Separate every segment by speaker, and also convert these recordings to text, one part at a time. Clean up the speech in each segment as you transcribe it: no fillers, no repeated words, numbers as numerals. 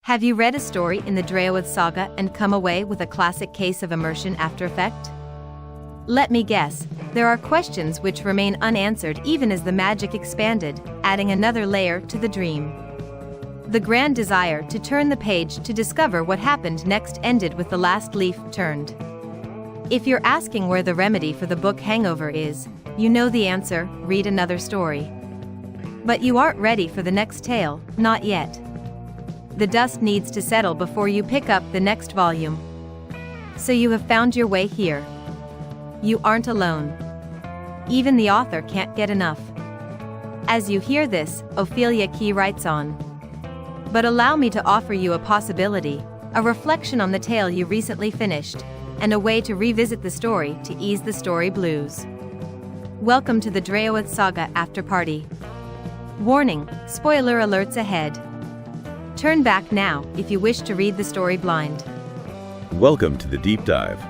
Speaker 1: Have you read a story in the Draoithe Saga and come away with a classic case of immersion after effect? Let me guess, there are questions which remain unanswered even as the magic expanded, adding another layer to the dream. The grand desire to turn the page to discover what happened next ended with the last leaf turned. If you're asking where the remedy for the book hangover is, you know the answer: read another story. But you aren't ready for the next tale, not yet. The dust needs to settle before you pick up the next volume. So you have found your way here. You aren't alone. Even the author can't get enough. As you hear this, Ophelia Key writes on. But allow me to offer you a possibility, a reflection on the tale you recently finished, and a way to revisit the story to ease the story blues. Welcome to the Draoithe Saga After Party. Warning, spoiler alerts ahead. Turn back now if you wish to read the story blind.
Speaker 2: Welcome to the Deep Dive.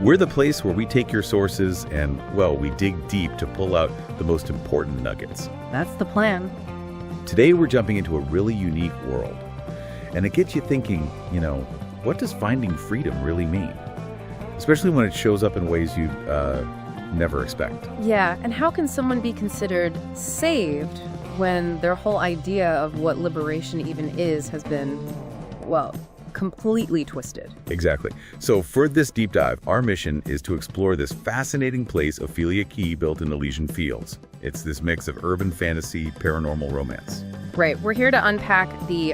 Speaker 2: We're the place where we take your sources and, well, we dig deep to pull out the most important nuggets.
Speaker 3: That's the plan.
Speaker 2: Today we're jumping into a really unique world. And it gets you thinking, what does finding freedom really mean? Especially when it shows up in ways you'd never expect.
Speaker 3: Yeah, and how can someone be considered saved when their whole idea of what liberation even is has been, completely twisted?
Speaker 2: Exactly. So for this deep dive, our mission is to explore this fascinating place Ophelia Key built in Elysian Fields. It's this mix of urban fantasy, paranormal romance.
Speaker 3: Right. We're here to unpack the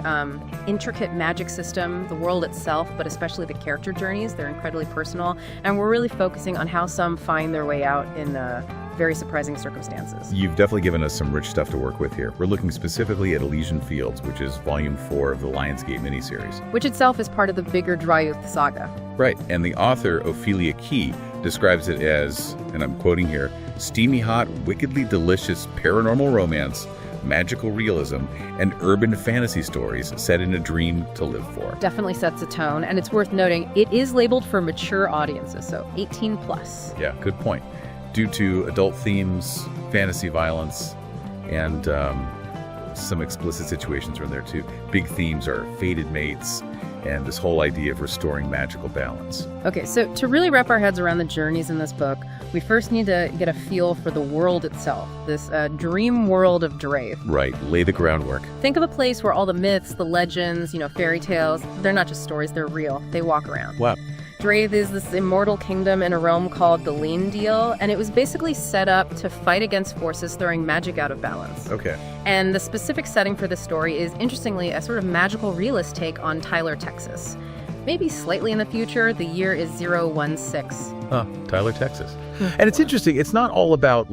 Speaker 3: intricate magic system, the world itself, but especially the character journeys. They're incredibly personal, and we're really focusing on how some find their way out in very surprising circumstances.
Speaker 2: You've definitely given us some rich stuff to work with here. We're looking specifically at Elysian Fields, which is Volume 4 of the Lionsgate miniseries.
Speaker 3: Which itself is part of the bigger Draoithe Saga.
Speaker 2: Right, and the author, Ophelia Key, describes it as, and I'm quoting here, steamy hot, wickedly delicious paranormal romance, magical realism, and urban fantasy stories set in a dream to live for.
Speaker 3: Definitely sets a tone, and it's worth noting it is labeled for mature audiences, so 18 plus.
Speaker 2: Yeah, good point. Due to adult themes, fantasy violence, and some explicit situations are in there too. Big themes are fated mates and this whole idea of restoring magical balance.
Speaker 3: Okay, so to really wrap our heads around the journeys in this book, we first need to get a feel for the world itself, this dream world of Draoithe.
Speaker 2: Right, lay the groundwork.
Speaker 3: Think of a place where all the myths, the legends, fairy tales, they're not just stories, they're real. They walk around.
Speaker 2: Wow.
Speaker 3: Draoithe is this immortal kingdom in a realm called the Lean Deal, and it was basically set up to fight against forces throwing magic out of balance.
Speaker 2: Okay.
Speaker 3: And the specific setting for this story is, interestingly, a sort of magical realist take on Tyler, Texas. Maybe slightly in the future, the year is 016.
Speaker 2: Huh, Tyler, Texas. And it's interesting, it's not all about,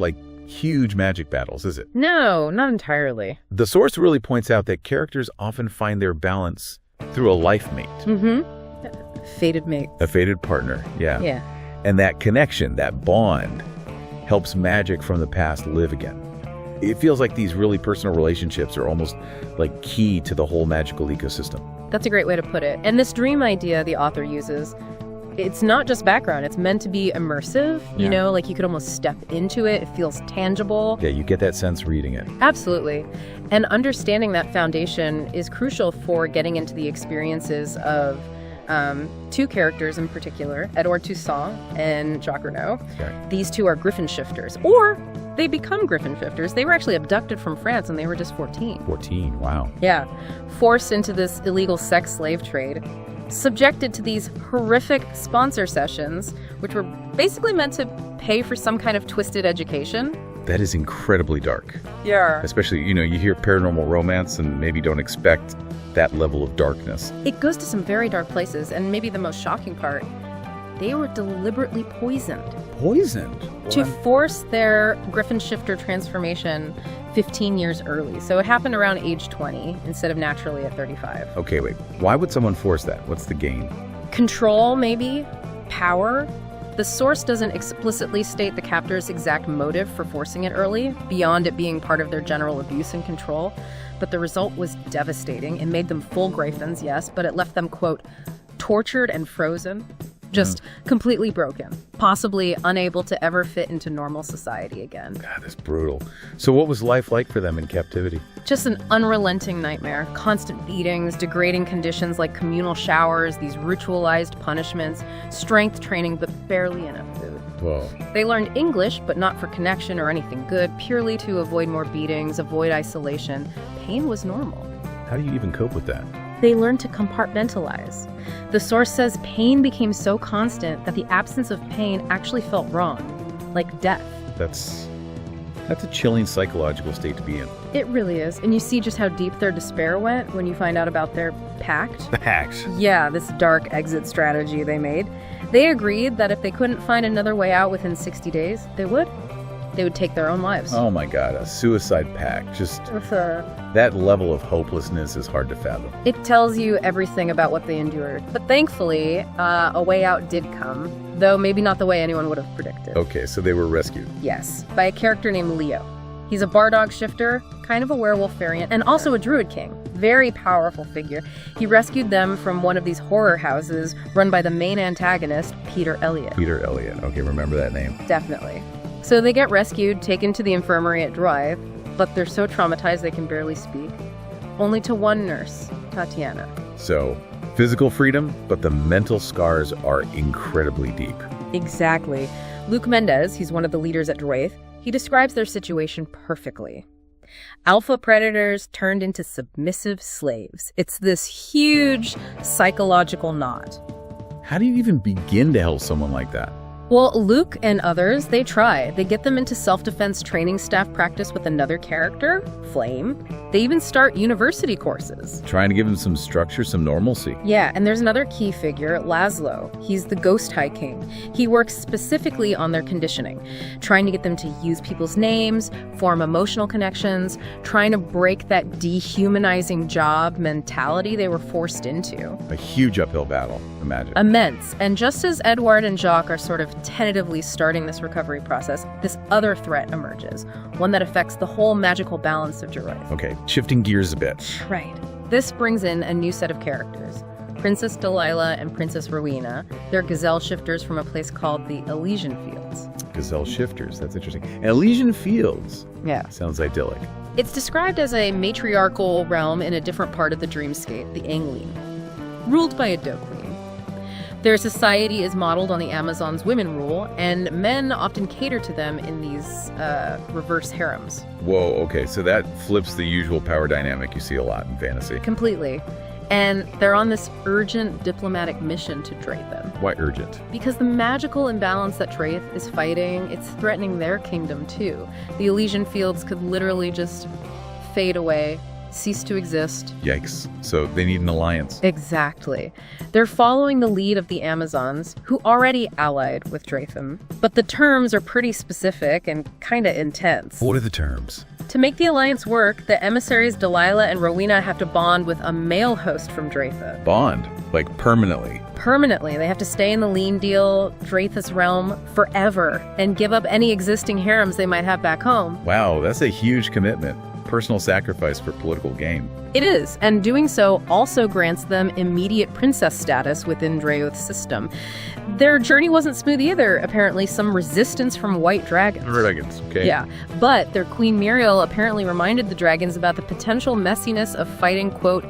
Speaker 2: huge magic battles, is it?
Speaker 3: No, not entirely.
Speaker 2: The source really points out that characters often find their balance through a life mate.
Speaker 3: Mm-hmm. Fated mate.
Speaker 2: A fated partner, yeah.
Speaker 3: Yeah.
Speaker 2: And that connection, that bond, helps magic from the past live again. It feels like these really personal relationships are almost key to the whole magical ecosystem.
Speaker 3: That's a great way to put it. And this dream idea the author uses, it's not just background. It's meant to be immersive, you could almost step into it. It feels tangible.
Speaker 2: Yeah, you get that sense reading it.
Speaker 3: Absolutely. And understanding that foundation is crucial for getting into the experiences of two characters in particular, Edward Toussaint and Jacques Renaud.
Speaker 2: Okay.
Speaker 3: These two are Gryphon shifters, or they become Gryphon shifters. They were actually abducted from France and they were just 14.
Speaker 2: 14, wow.
Speaker 3: Yeah, forced into this illegal sex slave trade, subjected to these horrific sponsor sessions, which were basically meant to pay for some kind of twisted education.
Speaker 2: That is incredibly dark.
Speaker 3: Yeah.
Speaker 2: Especially, you hear paranormal romance and maybe don't expect that level of darkness.
Speaker 3: It goes to some very dark places, and maybe the most shocking part, they were deliberately poisoned.
Speaker 2: Poisoned?
Speaker 3: To force their Gryphon shifter transformation 15 years early. So it happened around age 20 instead of naturally at 35.
Speaker 2: Okay, wait. Why would someone force that? What's the gain?
Speaker 3: Control, maybe? Power? The source doesn't explicitly state the captor's exact motive for forcing it early, beyond it being part of their general abuse and control. But the result was devastating. It made them full Gryphons, yes, but it left them, quote, tortured and frozen. just completely broken, possibly unable to ever fit into normal society again.
Speaker 2: God, that's brutal. So what was life like for them in captivity?
Speaker 3: Just an unrelenting nightmare. Constant beatings, degrading conditions like communal showers, these ritualized punishments, strength training, but barely enough food.
Speaker 2: Whoa.
Speaker 3: They learned English, but not for connection or anything good, purely to avoid more beatings, avoid isolation. Pain was normal.
Speaker 2: How do you even cope with that?
Speaker 3: They learned to compartmentalize. The source says pain became so constant that the absence of pain actually felt wrong, like death.
Speaker 2: That's a chilling psychological state to be in.
Speaker 3: It really is. And you see just how deep their despair went when you find out about their pact.
Speaker 2: The hacks.
Speaker 3: Yeah, this dark exit strategy they made. They agreed that if they couldn't find another way out within 60 days, they would take their own lives.
Speaker 2: Oh my God, a suicide pact. Just that level of hopelessness is hard to fathom.
Speaker 3: It tells you everything about what they endured. But thankfully, a way out did come, though maybe not the way anyone would have predicted.
Speaker 2: Okay, so they were rescued.
Speaker 3: Yes, by a character named Leo. He's a bardog shifter, kind of a werewolf variant, and also a druid king. Very powerful figure. He rescued them from one of these horror houses run by the main antagonist, Peter Elliot.
Speaker 2: Peter Elliot. Okay, remember that name.
Speaker 3: Definitely. So they get rescued, taken to the infirmary at Draoithe, but they're so traumatized they can barely speak. Only to one nurse, Tatiana.
Speaker 2: So, physical freedom, but the mental scars are incredibly deep.
Speaker 3: Exactly. Luke Mendez, he's one of the leaders at Draoithe, he describes their situation perfectly. Alpha predators turned into submissive slaves. It's this huge psychological knot.
Speaker 2: How do you even begin to help someone like that?
Speaker 3: Well, Luke and others, they try. They get them into self-defense training staff practice with another character, Flame. They even start university courses.
Speaker 2: Trying to give them some structure, some normalcy.
Speaker 3: Yeah, and there's another key figure, Laszlo. He's the Ghost High King. He works specifically on their conditioning, trying to get them to use people's names, form emotional connections, trying to break that dehumanizing job mentality they were forced into.
Speaker 2: A huge uphill battle, imagine.
Speaker 3: Immense. And just as Edward and Jacques are sort of tentatively starting this recovery process, this other threat emerges, one that affects the whole magical balance of Draoithe.
Speaker 2: Okay, shifting gears a bit.
Speaker 3: Right. This brings in a new set of characters. Princess Delilah and Princess Rowena. They're gazelle shifters from a place called the Elysian Fields.
Speaker 2: Gazelle shifters, that's interesting. Elysian Fields.
Speaker 3: Yeah.
Speaker 2: Sounds idyllic.
Speaker 3: It's described as a matriarchal realm in a different part of the dreamscape, the Angleen, ruled by a doe queen. Their society is modeled on the Amazons' women rule, and men often cater to them in these reverse harems.
Speaker 2: Whoa, okay, so that flips the usual power dynamic you see a lot in fantasy.
Speaker 3: Completely. And they're on this urgent diplomatic mission to Draoithe.
Speaker 2: Why urgent?
Speaker 3: Because the magical imbalance that Draoithe is fighting, it's threatening their kingdom too. The Elysian Fields could literally just fade away, cease to exist.
Speaker 2: Yikes. So they need an alliance.
Speaker 3: Exactly. They're following the lead of the Amazons, who already allied with Draoithe. But the terms are pretty specific and kind of intense.
Speaker 2: What are the terms?
Speaker 3: To make the alliance work, the emissaries Delilah and Rowena have to bond with a male host from Draoithe.
Speaker 2: Bond? Like permanently?
Speaker 3: Permanently. They have to stay in the lien deal, Draoithe's realm, forever, and give up any existing harems they might have back home.
Speaker 2: Wow, that's a huge commitment. Personal sacrifice for political gain.
Speaker 3: It is, and doing so also grants them immediate princess status within Draoithe's system. Their journey wasn't smooth either. Apparently, some resistance from white dragons.
Speaker 2: Dragons, okay.
Speaker 3: Yeah, but their queen Muriel apparently reminded the dragons about the potential messiness of fighting, quote,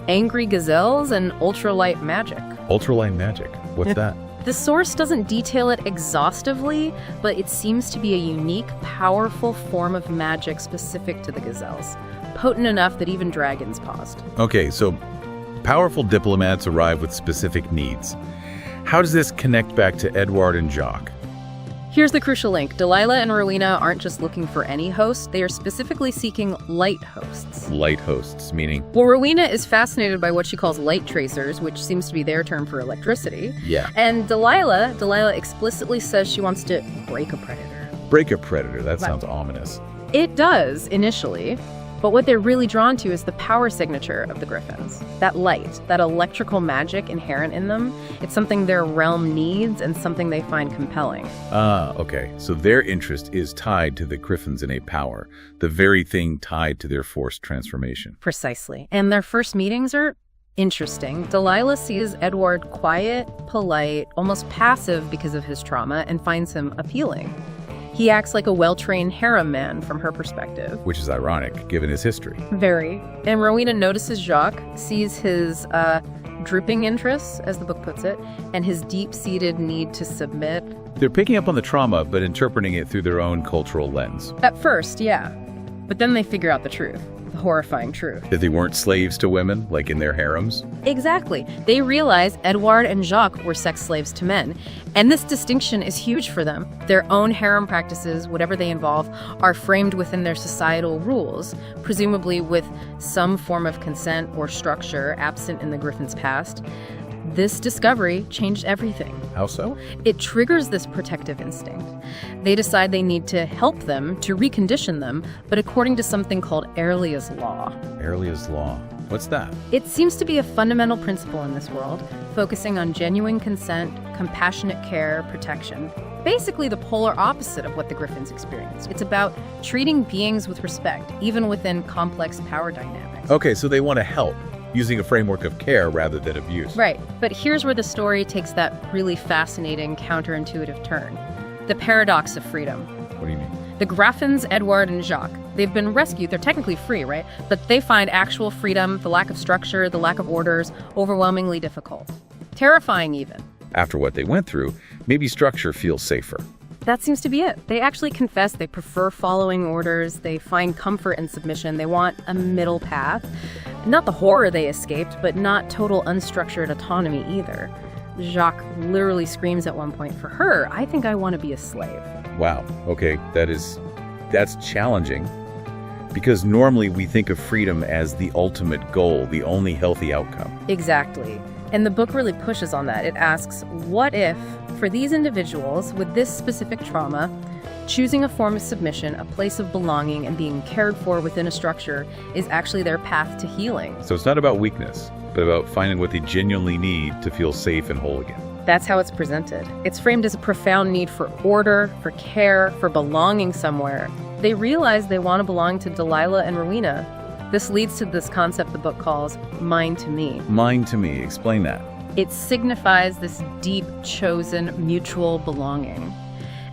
Speaker 3: angry gazelles and ultralight magic.
Speaker 2: Ultralight magic? What's that?
Speaker 3: The source doesn't detail it exhaustively, but it seems to be a unique, powerful form of magic specific to the gazelles. Potent enough that even dragons paused.
Speaker 2: Okay, so powerful diplomats arrive with specific needs. How does this connect back to Edward and Jacques?
Speaker 3: Here's the crucial link. Delilah and Rowena aren't just looking for any host, they are specifically seeking light hosts.
Speaker 2: Light hosts, meaning?
Speaker 3: Well, Rowena is fascinated by what she calls light tracers, which seems to be their term for electricity.
Speaker 2: Yeah.
Speaker 3: And Delilah explicitly says she wants to break a predator.
Speaker 2: Break a predator, that sounds ominous.
Speaker 3: It does, initially. But what they're really drawn to is the power signature of the Gryphons. That light, that electrical magic inherent in them. It's something their realm needs and something they find compelling.
Speaker 2: Okay. So their interest is tied to the Gryphon's innate power, the very thing tied to their forced transformation.
Speaker 3: Precisely. And their first meetings are Interesting. Delilah sees Edward quiet, polite, almost passive because of his trauma, and finds him appealing. He acts like a well-trained harem man from her perspective.
Speaker 2: Which is ironic, given his history.
Speaker 3: Very. And Rowena notices Jacques, sees his drooping interests, as the book puts it, and his deep-seated need to submit.
Speaker 2: They're picking up on the trauma, but interpreting it through their own cultural lens.
Speaker 3: At first, yeah. But then they figure out the truth. The horrifying truth.
Speaker 2: That they weren't slaves to women, like in their harems?
Speaker 3: Exactly. They realize Edward and Jacques were sex slaves to men. And this distinction is huge for them. Their own harem practices, whatever they involve, are framed within their societal rules, presumably with some form of consent or structure absent in the Gryphon's past. This discovery changed everything.
Speaker 2: How so?
Speaker 3: It triggers this protective instinct. They decide they need to help them, to recondition them, but according to something called Earlia's Law.
Speaker 2: Earlia's Law. What's that?
Speaker 3: It seems to be a fundamental principle in this world, focusing on genuine consent, compassionate care, protection. Basically the polar opposite of what the Gryphons experience. It's about treating beings with respect, even within complex power dynamics.
Speaker 2: Okay, so they want to help, using a framework of care rather than abuse.
Speaker 3: Right, but here's where the story takes that really fascinating, counterintuitive turn. The paradox of freedom.
Speaker 2: What do you mean?
Speaker 3: The Gryphons, Edward, and Jacques, they've been rescued. They're technically free, right? But they find actual freedom, the lack of structure, the lack of orders, overwhelmingly difficult. Terrifying, even.
Speaker 2: After what they went through, maybe structure feels safer.
Speaker 3: That seems to be it. They actually confess they prefer following orders. They find comfort in submission. They want a middle path. Not the horror they escaped, but not total unstructured autonomy either. Jacques literally screams at one point, for her, I think I want to be a slave.
Speaker 2: Wow. Okay, that's challenging. Because normally we think of freedom as the ultimate goal, the only healthy outcome.
Speaker 3: Exactly. And the book really pushes on that. It asks, what if, for these individuals with this specific trauma, choosing a form of submission, a place of belonging, and being cared for within a structure is actually their path to healing?
Speaker 2: So it's not about weakness, but about finding what they genuinely need to feel safe and whole again.
Speaker 3: That's how it's presented. It's framed as a profound need for order, for care, for belonging somewhere. They realize they want to belong to Delilah and Rowena. This leads to this concept the book calls mine to me.
Speaker 2: Mine to me. Explain that.
Speaker 3: It signifies this deep, chosen, mutual belonging.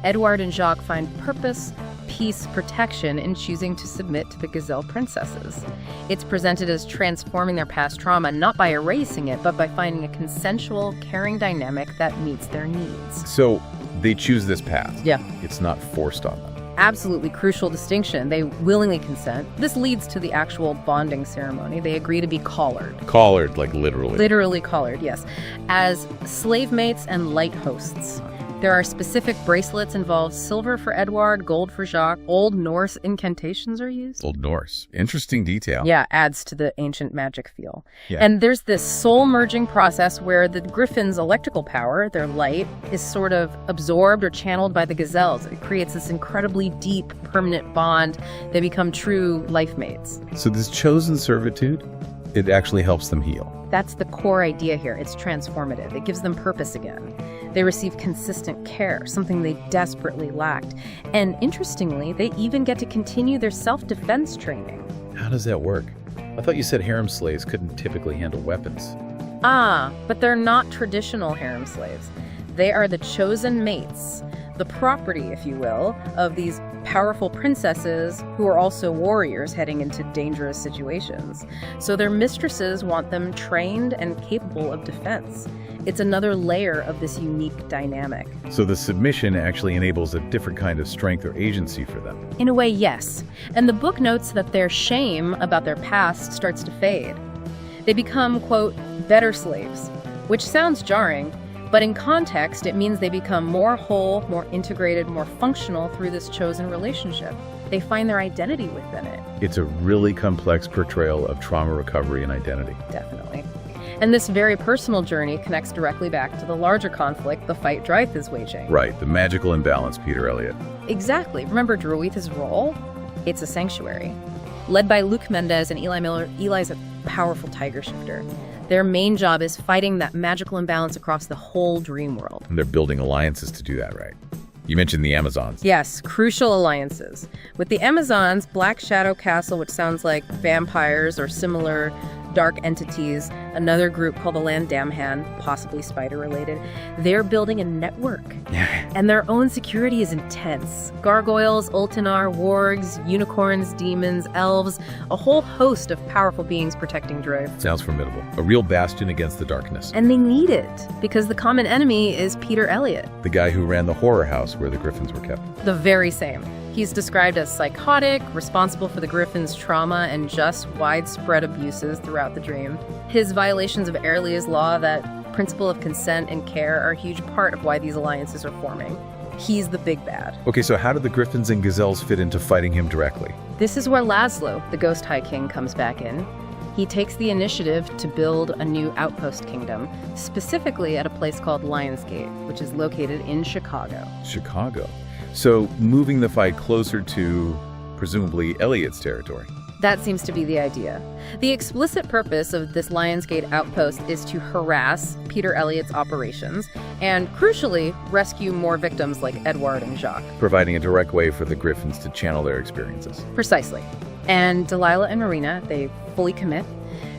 Speaker 3: Edward and Jacques find purpose, peace, protection in choosing to submit to the Gazelle princesses. It's presented as transforming their past trauma, not by erasing it, but by finding a consensual, caring dynamic that meets their needs.
Speaker 2: So they choose this path.
Speaker 3: Yeah.
Speaker 2: It's not forced on them.
Speaker 3: Absolutely crucial distinction. They willingly consent. This leads to the actual bonding ceremony. They agree to be collared.
Speaker 2: Collared, like literally.
Speaker 3: Literally collared, yes. As slave mates and light hosts. There are specific bracelets involved: silver for Edward, gold for Jacques. Old Norse incantations are used.
Speaker 2: Old Norse. Interesting detail.
Speaker 3: Yeah, adds to the ancient magic feel.
Speaker 2: Yeah.
Speaker 3: And there's this soul-merging process where the Gryphon's electrical power, their light, is sort of absorbed or channeled by the gazelles. It creates this incredibly deep, permanent bond. They become true life mates.
Speaker 2: So this chosen servitude, it actually helps them heal.
Speaker 3: That's the core idea here. It's transformative. It gives them purpose again. They receive consistent care, something they desperately lacked. And interestingly, they even get to continue their self-defense training.
Speaker 2: How does that work? I thought you said harem slaves couldn't typically handle weapons.
Speaker 3: But they're not traditional harem slaves. They are the chosen mates, the property, if you will, of these powerful princesses who are also warriors heading into dangerous situations. So their mistresses want them trained and capable of defense. It's another layer of this unique dynamic.
Speaker 2: So the submission actually enables a different kind of strength or agency for them.
Speaker 3: In a way, yes. And the book notes that their shame about their past starts to fade. They become, quote, better slaves, which sounds jarring, but in context, it means they become more whole, more integrated, more functional through this chosen relationship. They find their identity within it.
Speaker 2: It's a really complex portrayal of trauma recovery and identity.
Speaker 3: Definitely. And this very personal journey connects directly back to the larger conflict the fight Draoithe is waging.
Speaker 2: Right, the magical imbalance, Peter Elliott.
Speaker 3: Exactly. Remember Draoithe's role? It's a sanctuary. Led by Luke Mendez and Eli Miller, Eli's a powerful tiger shifter. Their main job is fighting that magical imbalance across the whole dream world.
Speaker 2: And they're building alliances to do that, right? You mentioned the Amazons.
Speaker 3: Yes, crucial alliances. With the Amazons, Black Shadow Castle, which sounds like vampires or similar dark entities, another group called the Landamhan, possibly spider-related. They're building a network. And their own security is intense. Gargoyles, Ultinar, wargs, unicorns, demons, elves, a whole host of powerful beings protecting Draoithe.
Speaker 2: Sounds formidable. A real bastion against the darkness.
Speaker 3: And they need it, because the common enemy is Peter Elliott.
Speaker 2: The guy who ran the horror house where the Gryphons were kept.
Speaker 3: The very same. He's described as psychotic, responsible for the Gryphons' trauma and just widespread abuses throughout the dream. His violations of Airlia's law, that principle of consent and care, are a huge part of why these alliances are forming. He's the big bad.
Speaker 2: Okay, so how do the Gryphons and Gazelles fit into fighting him directly?
Speaker 3: This is where Laszlo, the Ghost High King, comes back in. He takes the initiative to build a new outpost kingdom, specifically at a place called Lionsgate, which is located in Chicago.
Speaker 2: Chicago. So moving the fight closer to, presumably, Elliott's territory.
Speaker 3: That seems to be the idea. The explicit purpose of this Lionsgate outpost is to harass Peter Elliott's operations and, crucially, rescue more victims like Edward and Jacques.
Speaker 2: Providing a direct way for the Gryphons to channel their experiences.
Speaker 3: Precisely. And Delilah and Marina, they fully commit.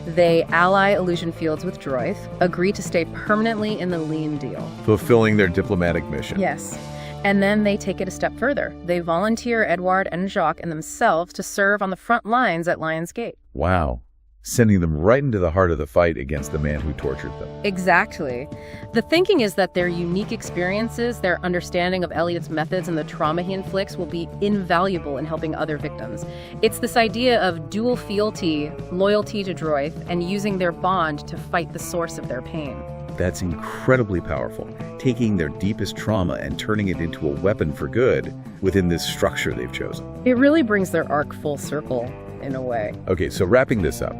Speaker 3: They ally Elysian Fields with Draoithe, agree to stay permanently in the Lean deal.
Speaker 2: Fulfilling their diplomatic mission.
Speaker 3: Yes. And then they take it a step further. They volunteer Edward and Jacques and themselves to serve on the front lines at Lionsgate.
Speaker 2: Wow. Sending them right into the heart of the fight against the man who tortured them.
Speaker 3: Exactly. The thinking is that their unique experiences, their understanding of Elliott's methods and the trauma he inflicts will be invaluable in helping other victims. It's this idea of dual fealty, loyalty to Draoithe, and using their bond to fight the source of their pain.
Speaker 2: That's incredibly powerful, taking their deepest trauma and turning it into a weapon for good within this structure they've chosen.
Speaker 3: It really brings their arc full circle, in a way.
Speaker 2: Okay, so wrapping this up,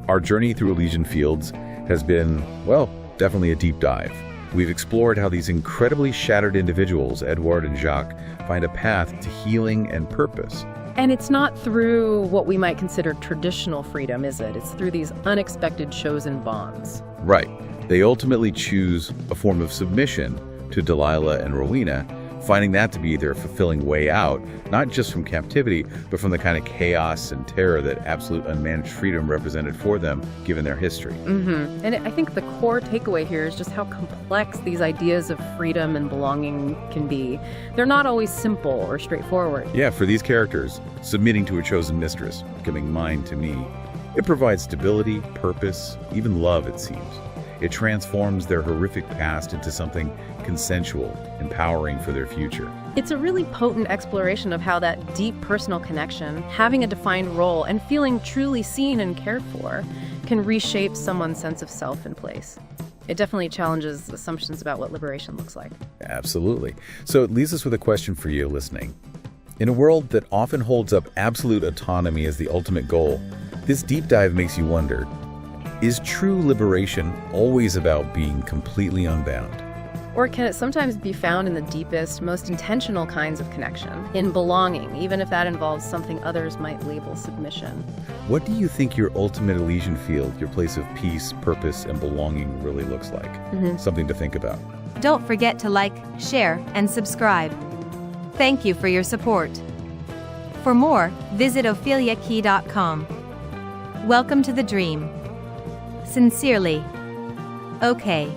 Speaker 2: our journey through Elysian Fields has been, well, definitely a deep dive. We've explored how these incredibly shattered individuals, Edward and Jacques, find a path to healing and purpose.
Speaker 3: And it's not through what we might consider traditional freedom, is it? It's through these unexpected chosen bonds.
Speaker 2: Right. They ultimately choose a form of submission to Delilah and Rowena, finding that to be their fulfilling way out, not just from captivity, but from the kind of chaos and terror that absolute unmanaged freedom represented for them, given their history.
Speaker 3: And I think the core takeaway here is just how complex these ideas of freedom and belonging can be. They're not always simple or straightforward.
Speaker 2: Yeah, for these characters, submitting to a chosen mistress, becoming mine to me, it provides stability, purpose, even love, it seems. It transforms their horrific past into something consensual, empowering for their future.
Speaker 3: It's a really potent exploration of how that deep personal connection, having a defined role, and feeling truly seen and cared for can reshape someone's sense of self and place. It definitely challenges assumptions about what liberation looks like.
Speaker 2: Absolutely. So it leaves us with a question for you listening. In a world that often holds up absolute autonomy as the ultimate goal, this deep dive makes you wonder, is true liberation always about being completely unbound?
Speaker 3: Or can it sometimes be found in the deepest, most intentional kinds of connection, in belonging, even if that involves something others might label submission?
Speaker 2: What do you think your ultimate Elysian field, your place of peace, purpose, and belonging really looks like? Something to think about.
Speaker 1: Don't forget to like, share, and subscribe. Thank you for your support. For more, visit opheliakey.com. Welcome to the dream. Sincerely. Okay.